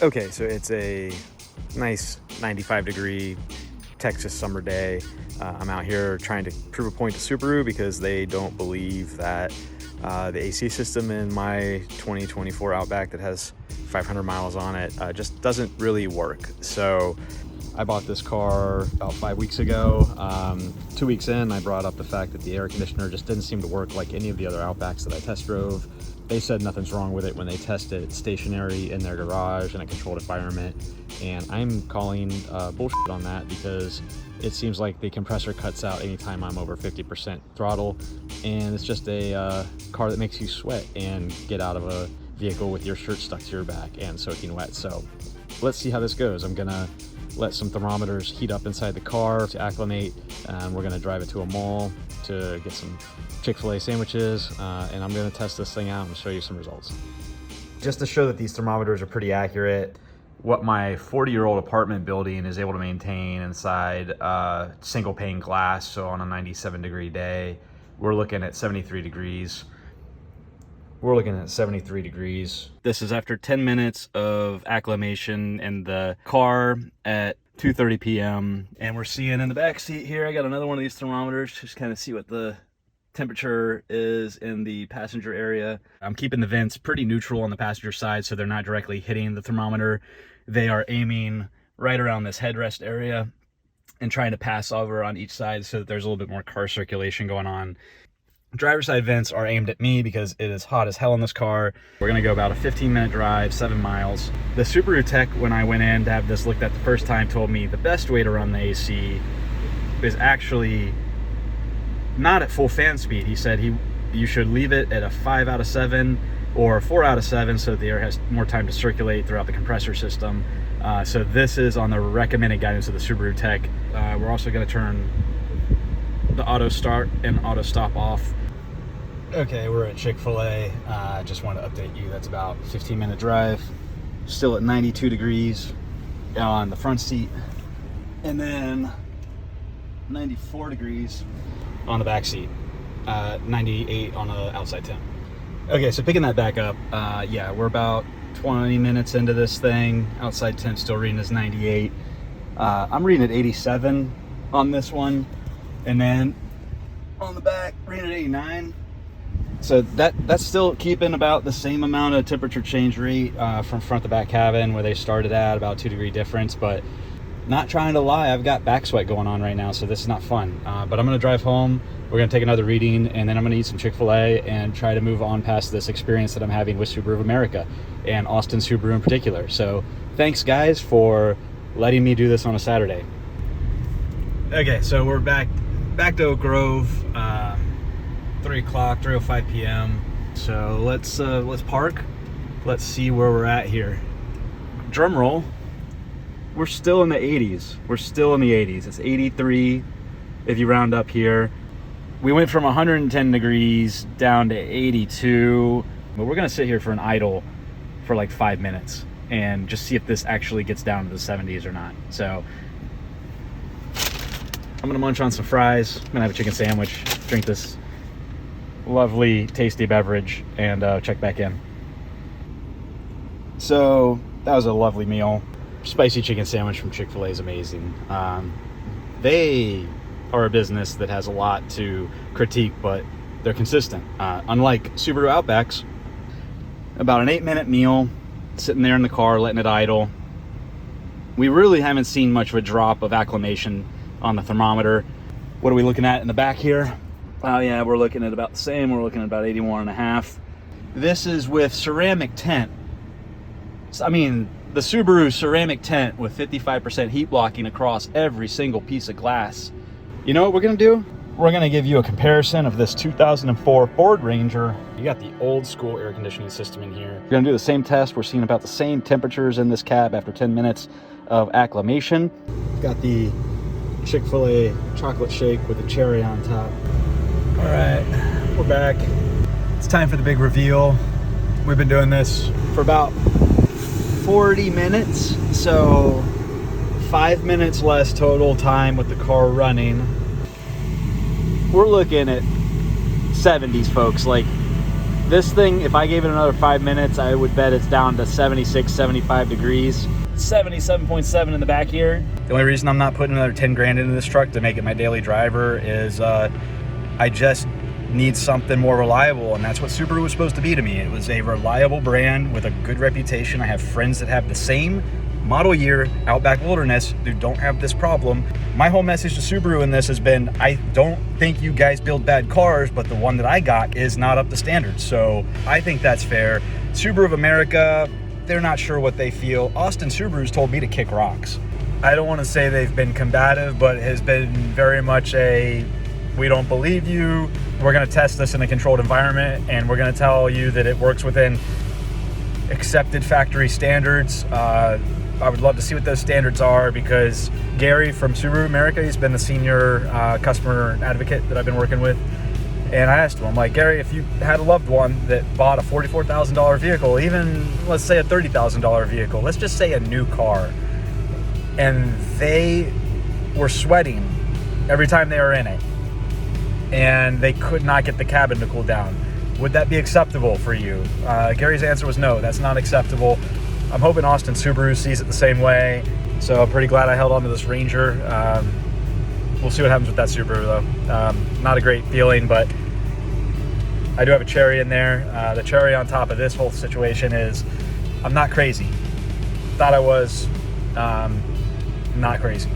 Okay, so it's a nice 95-degree Texas summer day. I'm out here trying to prove a point to Subaru because they don't believe that the AC system in my 2024 Outback that has 500 miles on it just doesn't really work. So I bought this car about 5 weeks ago. 2 weeks in, I brought up the fact that the air conditioner just didn't seem to work like any of the other Outbacks that I test drove. They said nothing's wrong with it when they tested it stationary in their garage in a controlled environment. And I'm calling bullshit on that because it seems like the compressor cuts out anytime I'm over 50% throttle. And it's just a car that makes you sweat and get out of a vehicle with your shirt stuck to your back and soaking wet. So let's see how this goes. I'm gonna let some thermometers heat up inside the car to acclimate, and we're gonna drive it to a mall to get some Chick-fil-A sandwiches, and I'm gonna test this thing out and show you some results. Just to show that these thermometers are pretty accurate, what my 40-year-old apartment building is able to maintain inside single pane glass, so on a 97-degree day, we're looking at 73 degrees. We're looking at 73 degrees. This is after 10 minutes of acclimation in the car at 2:30 p.m. And we're seeing in the back seat here, I got another one of these thermometers, just kind of see what the temperature is in the passenger area. I'm keeping the vents pretty neutral on the passenger side so they're not directly hitting the thermometer. They are aiming right around this headrest area and trying to pass over on each side so that there's a little bit more car circulation going on. Driver's side vents are aimed at me because it is hot as hell in this car. We're gonna go about a 15-minute drive, 7 miles. The Subaru tech, when I went in to have this looked at the first time, told me the best way to run the AC is actually not at full fan speed. He said you should leave it at a 5 out of 7 or 4 out of 7 so the air has more time to circulate throughout the compressor system. So this is on the recommended guidance of the Subaru tech. We're also gonna turn the auto start and auto stop off. Okay, we're at Chick-fil-A. Just wanted to update you. That's about a 15-minute drive. Still at 92 degrees on the front seat, and then 94 degrees on the back seat. 98 on the outside temp. Okay, so picking that back up, yeah, we're about 20 minutes into this thing. Outside temp still reading as 98. I'm reading at 87 on this one. And then on the back, reading at 89. So that's still keeping about the same amount of temperature change rate from front to back cabin where they started at, about 2-degree difference. But not trying to lie, I've got back sweat going on right now, so this is not fun. But I'm gonna drive home, we're gonna take another reading, and then I'm gonna eat some Chick-fil-A and try to move on past this experience that I'm having with Subaru of America and Austin Subaru in particular. So thanks guys for letting me do this on a Saturday. Okay, so we're back to Oak Grove, 3 o'clock, 3:05 p.m. So let's park. Let's see where we're at here. Drum roll. We're still in the 80s. We're still in the 80s. It's 83 if you round up here. We went from 110 degrees down to 82, but we're gonna sit here for an idle for like 5 minutes and just see if this actually gets down to the 70s or not. So I'm gonna munch on some fries, I'm gonna have a chicken sandwich, drink this lovely, tasty beverage, and check back in. So that was a lovely meal. Spicy chicken sandwich from Chick-fil-A is amazing. They are a business that has a lot to critique, but they're consistent. Unlike Subaru Outbacks, about an 8-minute meal, sitting there in the car, letting it idle. We really haven't seen much of a drop of acclimation on the thermometer. What are we looking at in the back here? Oh yeah, we're looking at about the same. We're looking at about 81.5. This is with ceramic tent. I mean, the Subaru ceramic tent with 55% heat blocking across every single piece of glass. You know what we're gonna do? We're gonna give you a comparison of this 2004 Ford Ranger. You got the old school air conditioning system in here. We're gonna do the same test. We're seeing about the same temperatures in this cab after 10 minutes of acclimation. Got the Chick-fil-A chocolate shake with a cherry on top. All right, we're back. It's time for the big reveal. We've been doing this for about 40 minutes, so 5 minutes less total time with the car running. We're looking at 70s, folks. Like, This thing, if I gave it another 5 minutes, I would bet it's down to 76, 75 degrees. 77.7 in the back here. The only reason I'm not putting another 10 grand into this truck to make it my daily driver is I just need something more reliable, and that's what Subaru was supposed to be to me. It was a reliable brand with a good reputation. I have friends that have the same model year Outback Wilderness who don't have this problem. My whole message to Subaru in this has been, I don't think you guys build bad cars, but the one that I got is not up to standards. So I think that's fair. Subaru of America, they're not sure what they feel. Austin Subaru's told me to kick rocks. I don't want to say they've been combative, but it has been very much a, we don't believe you. We're going to test this in a controlled environment, and we're going to tell you that it works within accepted factory standards. I would love to see what those standards are, because Gary from Subaru America, he's been the senior customer advocate that I've been working with. And I asked him, I'm like, Gary, if you had a loved one that bought a $44,000 vehicle, even let's say a $30,000 vehicle, let's just say a new car, and they were sweating every time they were in it, and they could not get the cabin to cool down, would that be acceptable for you? Gary's answer was no, that's not acceptable. I'm hoping Austin Subaru sees it the same way. So I'm pretty glad I held on to this Ranger. We'll see what happens with that Subaru though. Not a great feeling, but I do have a cherry in there. The cherry on top of this whole situation is I'm not crazy. Thought I was, not crazy.